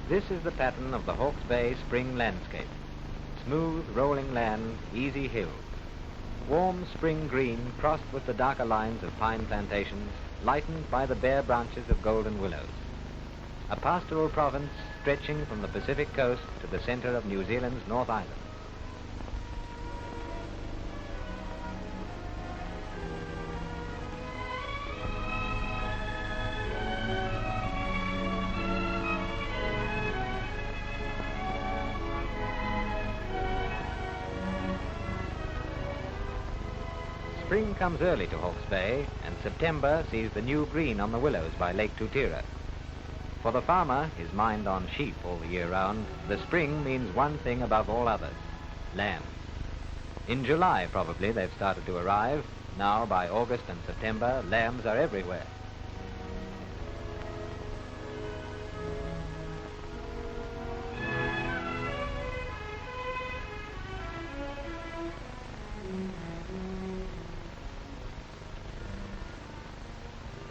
This is the pattern of the Hawke's Bay spring landscape. Smooth, rolling land, easy hills. Warm spring green crossed with the darker lines of pine plantations, lightened by the bare branches of golden willows. A pastoral province stretching from the Pacific coast to the center of New Zealand's North Island. Spring comes early to Hawke's Bay, and September sees the new green on the willows by Lake Tutira. For the farmer, his mind on sheep all the year round, the spring means one thing above all others: lambs. In July, probably, they've started to arrive. Now, by August and September, lambs are everywhere.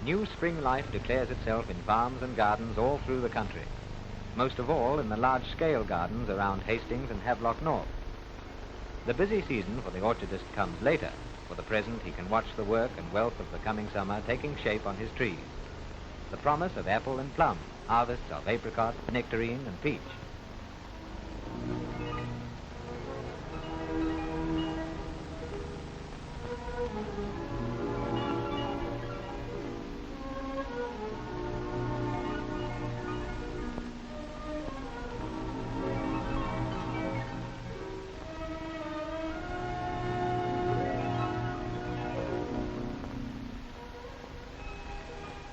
New spring life declares itself in farms and gardens all through the country, most of all in the large-scale gardens around Hastings and Havelock North. The busy season for the orchardist comes later. For the present, he can watch the work and wealth of the coming summer taking shape on his trees. The promise of apple and plum, harvests of apricot, nectarine, and peach.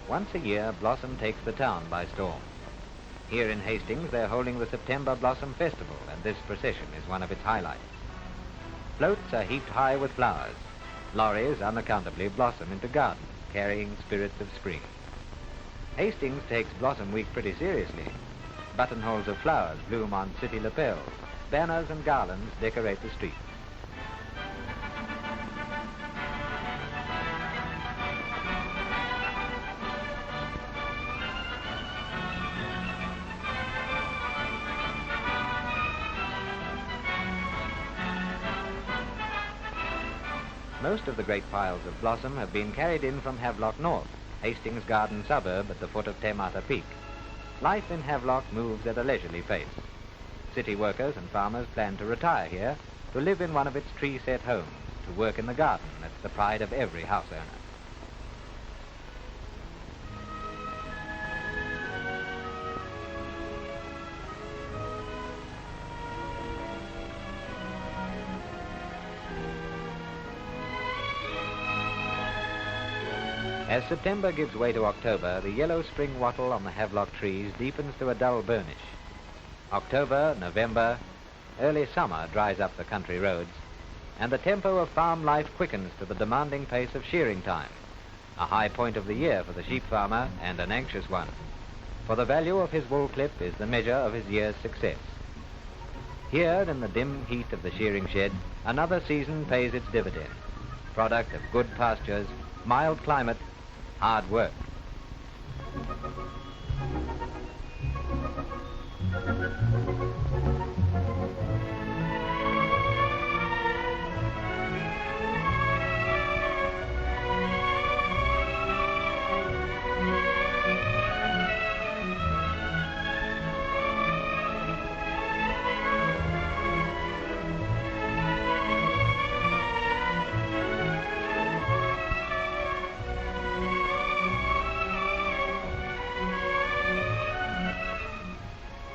Once a year, blossom takes the town by storm. Here in Hastings, they're holding the September Blossom Festival, and this procession is one of its highlights. Floats are heaped high with flowers. Lorries unaccountably blossom into gardens, carrying spirits of spring. Hastings takes Blossom Week pretty seriously. Buttonholes of flowers bloom on city lapels. Banners and garlands decorate the streets. Most of the great piles of blossom have been carried in from Havelock North, Hastings' garden suburb at the foot of Te Mata Peak. Life in Havelock moves at a leisurely pace. City workers and farmers plan to retire here, to live in one of its tree-set homes, to work in the garden that's the pride of every house owner. As September gives way to October, the yellow spring wattle on the Havelock trees deepens to a dull burnish. October, November, early summer dries up the country roads, and the tempo of farm life quickens to the demanding pace of shearing time, a high point of the year for the sheep farmer and an anxious one, for the value of his wool clip is the measure of his year's success. Here, in the dim heat of the shearing shed, another season pays its dividend, product of good pastures, mild climate, hard work.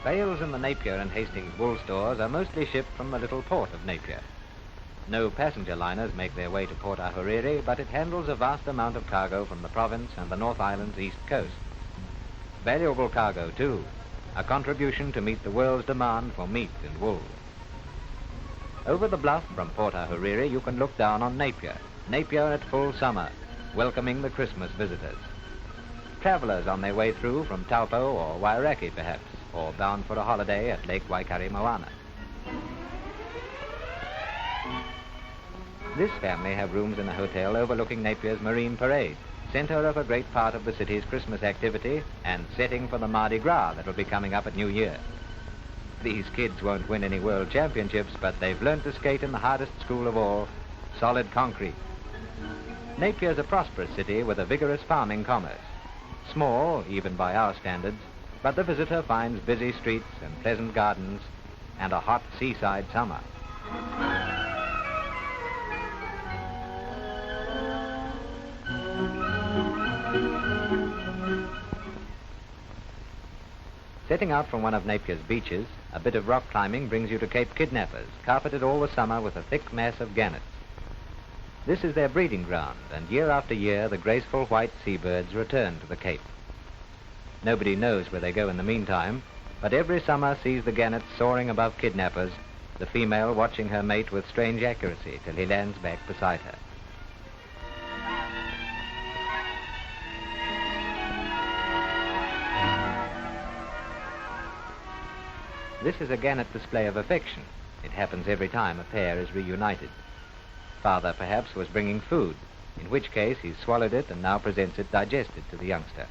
Bales in the Napier and Hastings wool stores are mostly shipped from the little port of Napier. No passenger liners make their way to Port Ahuriri, but it handles a vast amount of cargo from the province and the North Island's east coast. Valuable cargo, too, a contribution to meet the world's demand for meat and wool. Over the bluff from Port Ahuriri, you can look down on Napier at full summer, welcoming the Christmas visitors. Travelers on their way through from Taupo or Wairaki, perhaps, or bound for a holiday at Lake Waikaremoana. This family have rooms in a hotel overlooking Napier's marine parade, centre of a great part of the city's Christmas activity and setting for the Mardi Gras that will be coming up at New Year. These kids won't win any world championships, but they've learned to skate in the hardest school of all, solid concrete. Napier's a prosperous city with a vigorous farming commerce. Small, even by our standards, but the visitor finds busy streets and pleasant gardens and a hot seaside summer. Setting out from one of Napier's beaches, a bit of rock climbing brings you to Cape Kidnappers, carpeted all the summer with a thick mass of gannets. This is their breeding ground, and year after year the graceful white seabirds return to the Cape. Nobody knows where they go in the meantime, but every summer sees the gannet soaring above Kidnappers, the female watching her mate with strange accuracy till he lands back beside her. This is a gannet display of affection. It happens every time a pair is reunited. Father perhaps was bringing food, in which case he's swallowed it and now presents it digested to the youngster.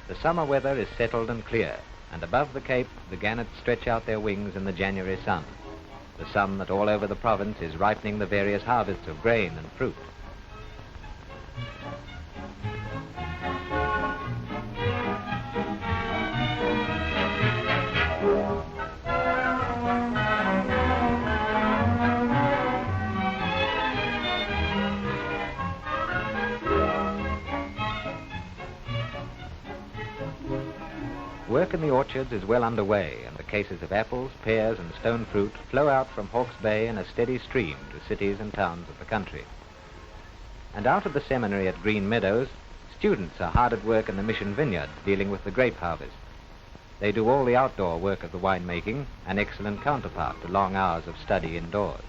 The summer weather is settled and clear, and above the Cape the gannets stretch out their wings in the January sun, the sun that all over the province is ripening the various harvests of grain and fruit. Work in the orchards is well underway, and the cases of apples, pears, and stone fruit flow out from Hawke's Bay in a steady stream to cities and towns of the country. And out of the seminary at Green Meadows, students are hard at work in the mission vineyard dealing with the grape harvest. They do all the outdoor work of the winemaking, an excellent counterpart to long hours of study indoors.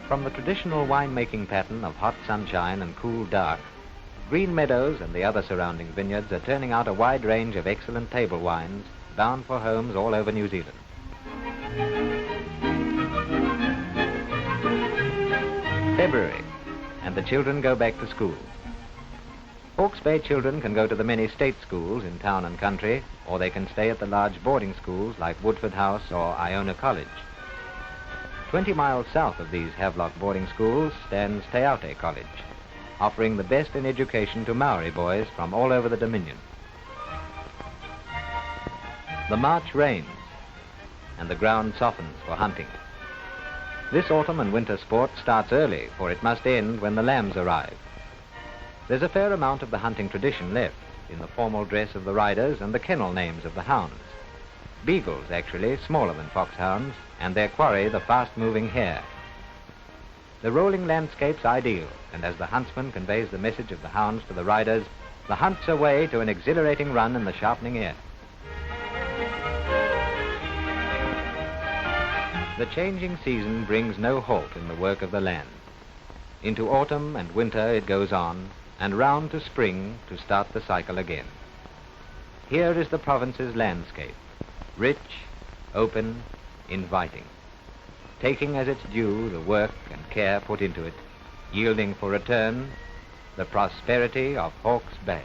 From the traditional winemaking pattern of hot sunshine and cool dark, Green Meadows and the other surrounding vineyards are turning out a wide range of excellent table wines bound for homes all over New Zealand. February, and the children go back to school. Hawke's Bay children can go to the many state schools in town and country, or they can stay at the large boarding schools like Woodford House or Iona College. 20 miles south of these Havelock boarding schools stands Te Aute College, offering the best in education to Maori boys from all over the Dominion. The March rains, and the ground softens for hunting. This autumn and winter sport starts early, for it must end when the lambs arrive. There's a fair amount of the hunting tradition left, in the formal dress of the riders and the kennel names of the hounds. Beagles, actually, smaller than foxhounds, and their quarry the fast-moving hare. The rolling landscape's ideal, and as the huntsman conveys the message of the hounds to the riders, the hunt's away to an exhilarating run in the sharpening air. The changing season brings no halt in the work of the land. Into autumn and winter it goes on, and round to spring to start the cycle again. Here is the province's landscape, rich, open, inviting, taking as its due the work and care put into it, yielding for return the prosperity of Hawke's Bay.